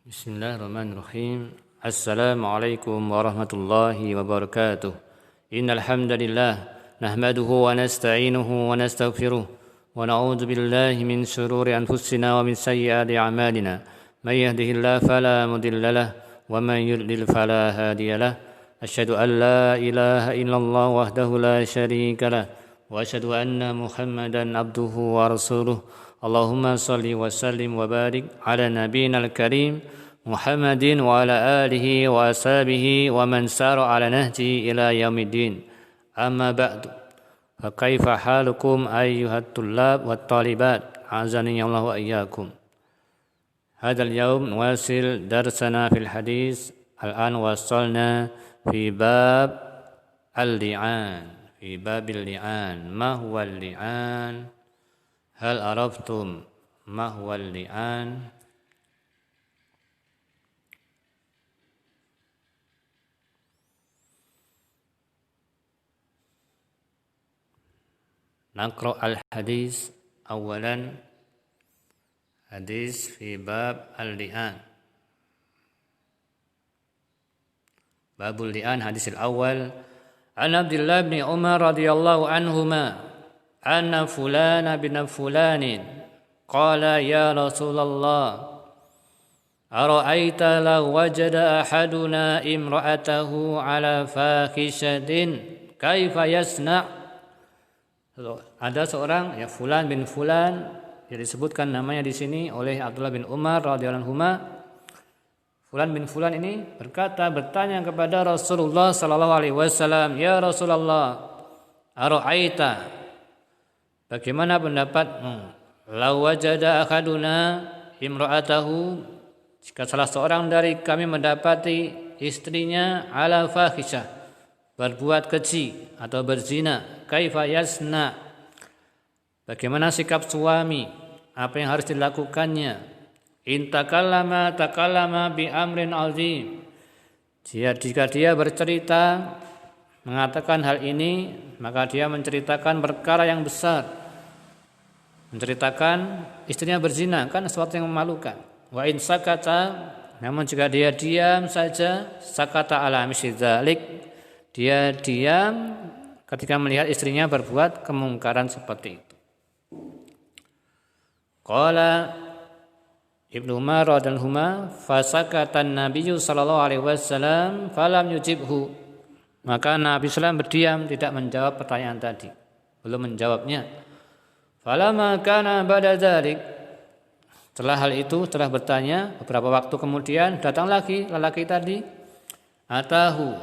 Bismillahirrahmanirrahim. Assalamualaikum warahmatullahi wabarakatuh. Innal hamdalillah nahmaduhu wa nasta'inuhu wa nastaghfiruh wa na'udzu billahi min shururi anfusina wa min sayyiati a'malina. May yahdihillahu fala mudilla lahu wa man yudlil fala hadiya lahu. Asyhadu an la ilaha illallah wahdahu la syarika lahu wa asyhadu anna Muhammadan abduhu wa rasuluh. Allahumma shalli wa sallim wa barik ala nabiyyil karim Muhammadin wa ala alihi wa ashabihi wa man sara ala nahji ila yaumiddin. Amma ba'du. Fa kaifa halukum ayyuhat tullab wat talibat? Azani Allah wa iyyakum. Hadzal yaum nuwasil darsana fil hadis. Al-an wasalna fi bab al-li'an. Fi babil li'an. Ma huwa al-li'an? Hal araftum ma huwa al-li'an? Naqra al-hadis awalan. Hadis fi bab al-li'an. Babul li'an hadis al-awwal. An Abdullah bin Umar radhiyallahu anhuma anna fulana bin fulanin qala ya Rasulullah ara'aita law wajada ahaduna imra'atahu ala fakhishatin kaifa yasna'. Ada seorang fulan bin fulan yang disebutkan namanya di sini oleh Abdullah bin Umar radhiyallahu anhuma. Fulan bin fulan ini bertanya kepada Rasulullah sallallahu alaihi wasallam, "Ya Rasulullah, ara'aita, bagaimana pendapatmu? Law wajada ahaduna imra'atahu, jika salah seorang dari kami mendapati istrinya ala fahisyah, berbuat keji atau berzina, kaifa yasna, bagaimana sikap suami, apa yang harus dilakukannya? In takallama bi amrin azim, jika dia bercerita mengatakan hal ini, maka dia menceritakan perkara yang besar, menceritakan istrinya berzina, kan sesuatu yang memalukan. Wa in sakata, namun jika dia diam saja, sakata ala misdzalik, dia diam ketika melihat istrinya berbuat kemungkaran seperti itu. Qala Ibnu Umar radhiyallahu anhu, fasakatan Nabiyyu sallallahu alaihi wasallam falam yujibhu. Maka Nabi sallallahu berdiam, tidak menjawab pertanyaan tadi, belum menjawabnya. Falamma kana ba'da dzalik, setelah hal itu, setelah bertanya, beberapa waktu kemudian datang lagi lelaki tadi. Atahu,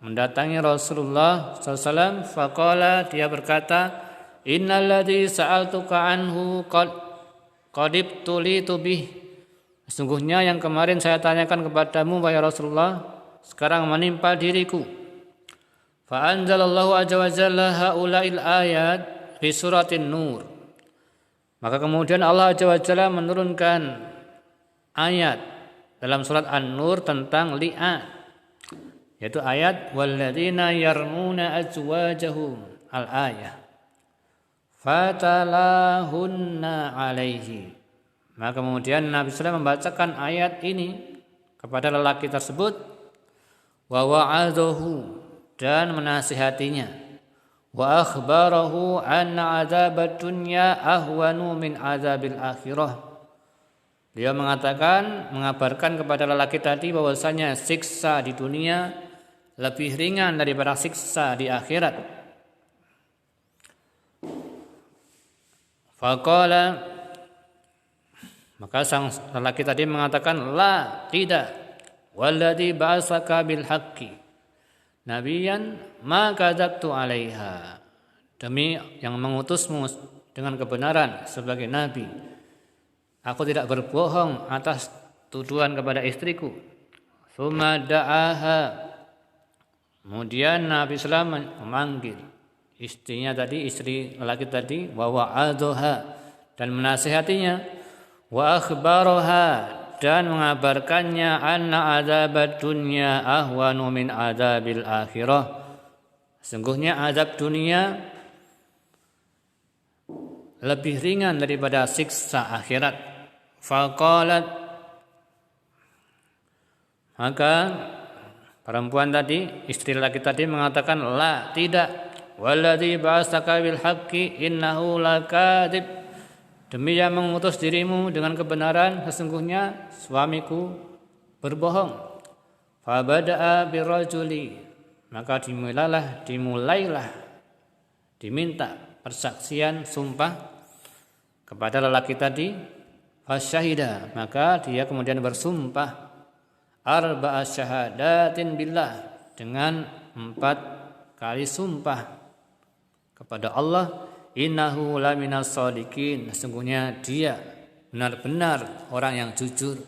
mendatangi Rasulullah SAW. Faqala, dia berkata, innalladzi sa'altuka anhu qadib tulitu bih, sesungguhnya yang kemarin saya tanyakan kepadamu wahai Rasulullah, sekarang menimpa diriku. Fa anzalallahu azza wa jalla haula'il ayat fi suratin nur, maka kemudian Allah azza wa jalla menurunkan ayat dalam surat An-Nur tentang li'an, yaitu ayat walladzina yarmuna azwajahum al-ayah fatalahunna alaihi. Maka kemudian Nabi SAW membacakan ayat ini kepada lelaki tersebut, wa wa'adhahu, dan menasihatinya, wa akhbarahu anna adzabad dunya ahwanu min adzabil akhirah. Beliau mengabarkan kepada lelaki tadi bahwasanya siksa di dunia lebih ringan daripada siksa di akhirat. Faqala, maka sang lelaki tadi mengatakan, la, tidak, walladzi ba'atsaka bil haqqi nabiyyan ma kadzabtu 'alaiha, demi yang mengutusmu dengan kebenaran sebagai nabi, aku tidak berbohong atas tuduhan kepada istriku. Tsumma da'aha, kemudian Nabi sallallahu memanggil istrinya tadi, istri lelaki tadi, wa wa'adhaha, dan menasihatinya, wa akhbaraha, dan mengabarkannya, anna adzabad dunya ahwanu min adzabil akhirah, sesungguhnya azab dunia lebih ringan daripada siksa akhirat. Faqalat, Maka perempuan tadi, istri laki tadi mengatakan, la, tidak. Walladzi ba'atsaka bil haqqi innahu lakadzib. Demi yang mengutus dirimu dengan kebenaran, sesungguhnya suamiku berbohong. Fabada'a birrajuli, maka dimulailah diminta persaksian sumpah kepada lelaki tadi. Fasyahida, maka dia kemudian bersumpah arba'a syahadatin billah, dengan 4 kali sumpah kepada Allah, innahu laminas shadiqin, sesungguhnya dia benar-benar orang yang jujur.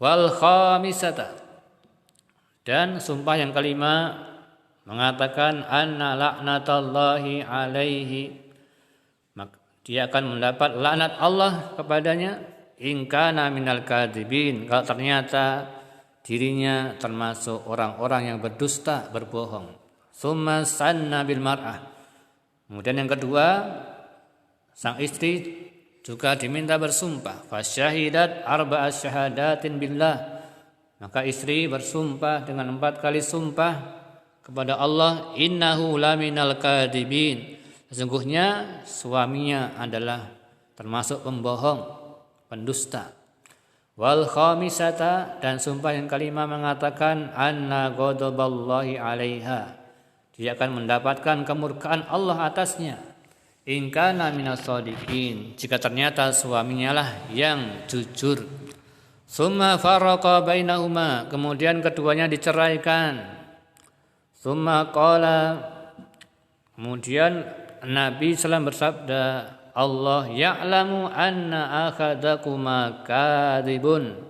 Wal khamisata, dan sumpah yang kelima mengatakan anna laknatallahi alaihi, maka dia akan mendapat laknat Allah kepadanya, in kana minal kadzibin, kalau ternyata dirinya termasuk orang-orang yang berdusta, berbohong. Summa sanna bil mar'ah, kemudian yang kedua, sang istri juga diminta bersumpah. Fasyahidat arba'a syahadatin billah, maka istri bersumpah dengan 4 kali sumpah kepada Allah, innahu laminal kadzibin, sesungguhnya suaminya adalah termasuk pembohong, pendusta. Wal khamisata, dan sumpah yang kelima mengatakan anna ghadaballahi 'alaiha, dia akan mendapatkan kemurkaan Allah atasnya, in kana minas shadiqin, jika ternyata suaminya lah yang jujur. Summa farraqa bainahuma, kemudian keduanya diceraikan. Summa qala, kemudian Nabi SAW bersabda, Allah ya'lamu anna akhadakuma kadzibun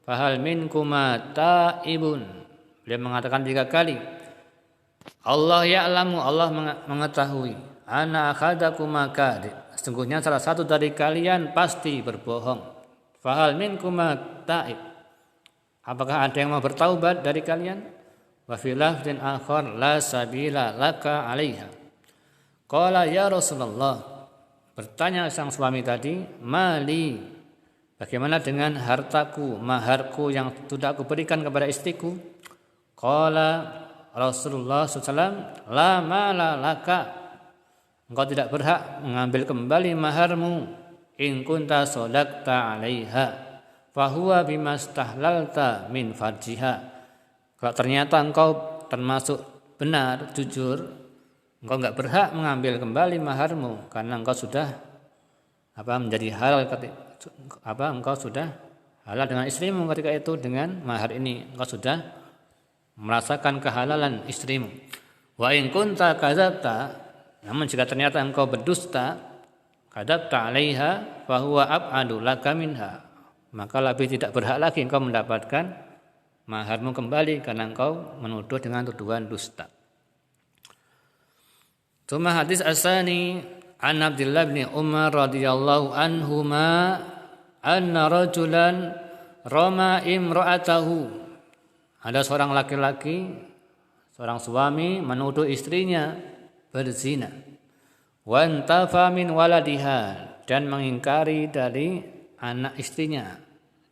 fahal minkuma taibun. Beliau mengatakan 3 kali. Allah ya'lamu, Allah mengetahui, anna akhadakuma kadzib, sesungguhnya salah satu dari kalian pasti berbohong. Fahal minkuma taib, apakah ada yang mau bertaubat dari kalian? Wa fi lafdin akhar la sabila laka 'alaiha. Qala ya Rasulullah, bertanya sang suami tadi, mali, bagaimana dengan hartaku, maharku yang sudah aku berikan kepada istriku? Qala Rasulullah SAW, la mala laka, engkau tidak berhak mengambil kembali maharmu, in kunta sodakta 'alaiha fahuwa bimastahlalta min farjiha, kalau ternyata engkau termasuk benar, jujur, engkau enggak berhak mengambil kembali maharmu, karena engkau sudah menjadi halal, engkau sudah halal dengan istrimu ketika itu, dengan mahar ini engkau sudah merasakan kehalalan istrimu. Wa in kunta kadzabta, namun jika ternyata engkau berdusta, kadzabta 'alaiha fa huwa ab'adu laka minha, maka lebih tidak berhak lagi engkau mendapatkan maharmu kembali, karena engkau menuduh dengan tuduhan dusta. Tsumma hadis asani an Abdullah bin Umar radhiyallahu anhuma anna rajulan rama imra'atahu, ada seorang laki-laki, seorang suami menuduh istrinya berzina, wa antafa min waladiha, dan mengingkari dari anak istrinya,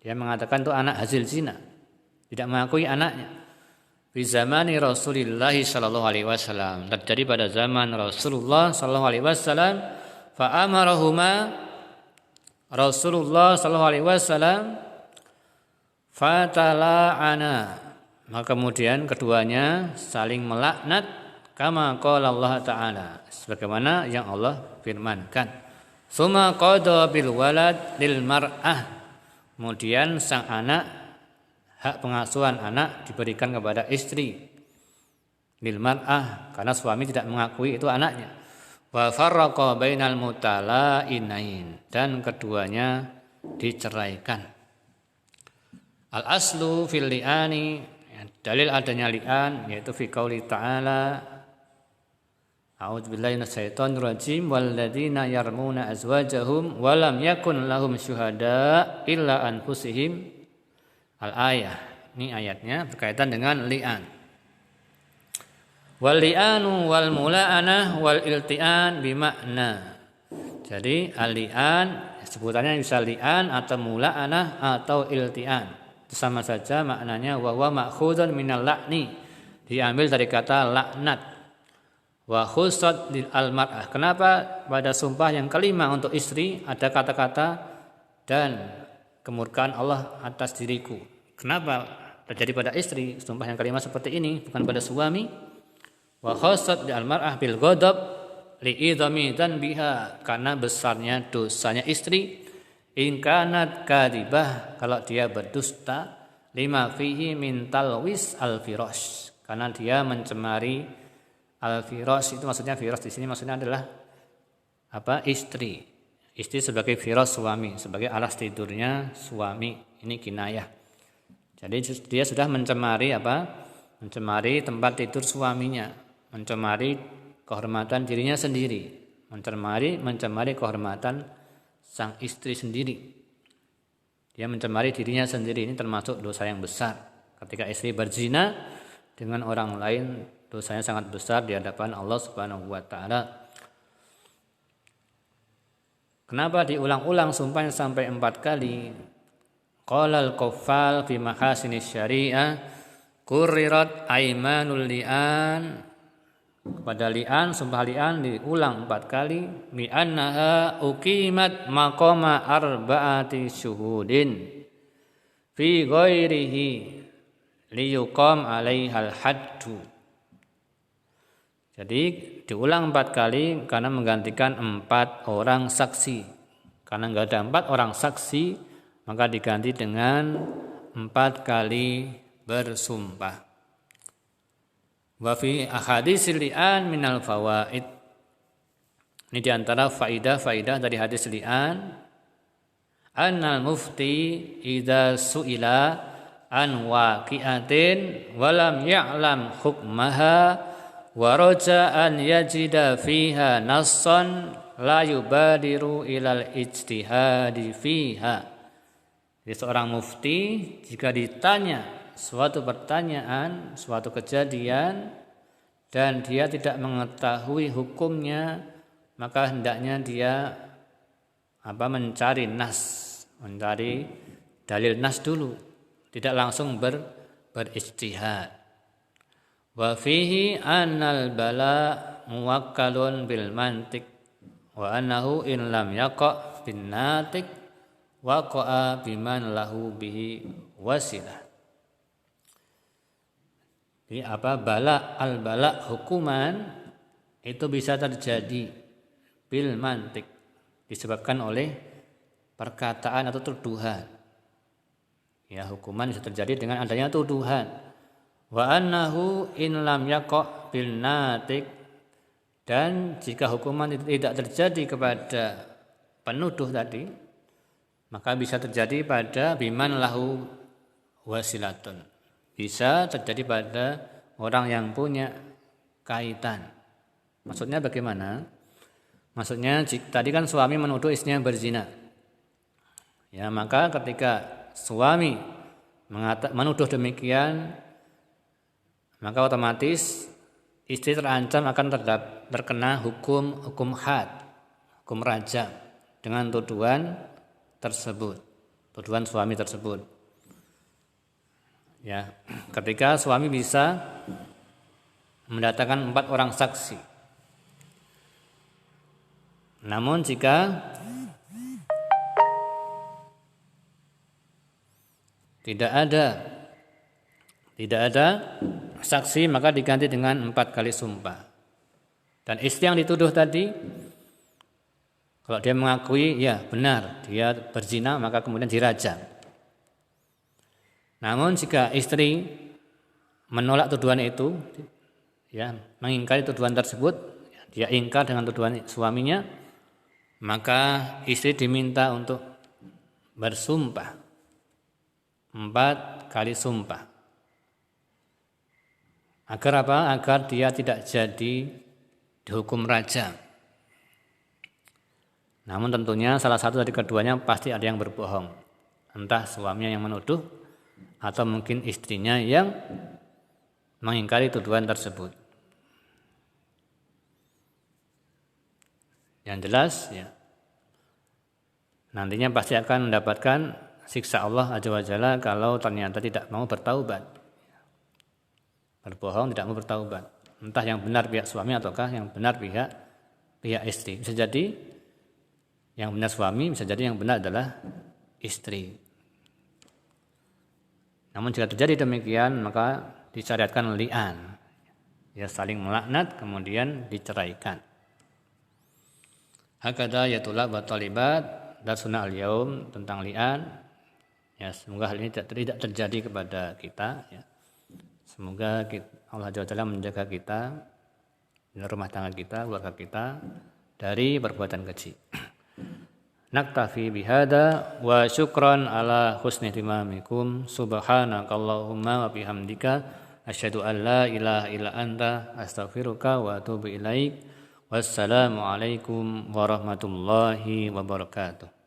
dia mengatakan itu anak hasil zina, tidak mengakui anaknya. Di zamani Rasulullah sallallahu alaihi wasallam, terjadi pada zaman Rasulullah sallallahu alaihi wasallam. Fa amarahuma Rasulullah sallallahu alaihi wasallam fatala'ana, maka kemudian keduanya saling melaknat, kama qala Allah taala, sebagaimana yang Allah firmankan. Summa qada bil walad lil mar'ah, kemudian sang anak, hak pengasuhan anak diberikan kepada istri, lil mar'ah, karena suami tidak mengakui itu anaknya. Wa farraqa bainal mutala'inain, dan keduanya diceraikan. Al aslu fil li'ani, dalil adanya li'an yaitu fi qauli ta'ala, a'udzubillahi minasyaitonir rajim, walladzina yarmuna azwajahum wa lam yakun lahum syuhada illa anfusihim. Al-ayah, ini ayatnya berkaitan dengan li'an. Wal li'anu wal mula'anah wal ilti'an bimakna. Jadi al-li'an sebutannya bisa li'an atau mula'anah atau ilti'an. sama saja maknanya wa huwa ma'khudun minal la'ni, diambil dari kata laknat. Wa khussat lil almar'ah. Kenapa pada sumpah yang kelima untuk istri ada kata-kata dan kemurkaan Allah atas diriku? Kenapa terjadi pada istri sumpah yang kelima seperti ini, bukan pada suami? Wa khussat lil almar'ah bil ghadab li'idhami dzanbiha, karena besarnya dosanya istri. In kanat kadibah, kalau dia berdusta, lima fihi min talwis al-firash, karena dia mencemari al-firash. Itu maksudnya firash di sini maksudnya adalah apa? Istri. Istri sebagai firash suami, sebagai alas tidurnya suami. Ini kinayah. Jadi dia sudah mencemari apa? Mencemari tempat tidur suaminya, mencemari kehormatan dirinya sendiri, mencemari kehormatan sang istri sendiri. Dia mencemari dirinya sendiri. Ini termasuk dosa yang besar. Ketika istri berzina dengan orang lain, dosanya sangat besar di hadapan Allah Subhanahu wa taala. Kenapa diulang-ulang sumpahnya sampai 4 kali? Qala al-Qaffal fi mahasinis syariah qurrirat aimanul li'an. Pada li'an, sumpah li'an diulang 4 kali. Li'annaha uqimat maqama arba'ati syuhudin fi ghairihi liyuqam alaihal haddu. Jadi diulang 4 kali karena menggantikan 4 orang saksi. Karena enggak ada 4 orang saksi, maka diganti dengan 4 kali bersumpah. Wa fi ahadisil li'an minal fawaid. Ini diantara faidah-faidah dari hadis li'an. Annal mufti idza su'ila an waqi'atin walam ya'lam hukmaha wa raja an yajida fiha nassan la yubadiru ilal ijtihadi fiha. Jadi seorang mufti jika ditanya suatu pertanyaan, suatu kejadian dan dia tidak mengetahui hukumnya, maka hendaknya dia mencari nas, mencari dalil nas dulu, tidak langsung berijtihad. Wa fihi annal bala muwakkalun bil mantiq wa annahu in lam yaqa bin natiq waqa'a biman lahu bihi wasilah. Jadi al-bala hukuman itu bisa terjadi bil mantik, disebabkan oleh perkataan atau tuduhan. Ya, hukuman bisa terjadi dengan adanya tuduhan. Wa annahu in lam yaqa bil natik, dan jika hukuman itu tidak terjadi kepada penuduh tadi, maka bisa terjadi pada biman lahu wasilatun. Bisa terjadi pada orang yang punya kaitan. Maksudnya bagaimana? Maksudnya tadi kan suami menuduh istrinya berzina. Ya, maka ketika suami menuduh demikian, maka otomatis istri terancam akan terkena hukum had, hukum rajam dengan tuduhan tersebut, tuduhan suami tersebut. Ya, ketika suami bisa mendatangkan 4 orang saksi. Namun jika tidak ada saksi, maka diganti dengan 4 kali sumpah. Dan istri yang dituduh tadi, kalau dia mengakui ya benar dia berzina, maka kemudian dirajam. Namun jika istri menolak tuduhan itu, ya, mengingkari tuduhan tersebut, dia ingkar dengan tuduhan suaminya, maka istri diminta untuk bersumpah 4 kali sumpah. Agar apa? Agar dia tidak jadi dihukum rajam. Namun tentunya salah satu dari keduanya pasti ada yang berbohong. Entah suaminya yang menuduh atau mungkin istrinya yang mengingkari tuduhan tersebut. Yang jelas ya, nantinya pasti akan mendapatkan siksa Allah Azza wa Jalla kalau ternyata tidak mau bertaubat. Berbohong tidak mau bertaubat. Entah yang benar pihak suami ataukah yang benar pihak istri. Bisa jadi yang benar suami, bisa jadi yang benar adalah istri. Namun jika terjadi demikian maka disyariatkan li'an. Ya, saling melaknat kemudian diceraikan. Hakadha ya tulab wa talibat darsuna al-yaum tentang li'an. Ya, semoga hal ini tidak terjadi kepada kita ya. Semoga Allah Jalla menjaga kita, rumah tangga kita, keluarga kita dari perbuatan keji. Naktafi bihada wa syukran ala husni timamikum subhanakallahumma wa bihamdika asyhadu an la ilaha illa anta astaghfiruka wa atubu ilaik. Wassalamu alaikum warahmatullahi wabarakatuh.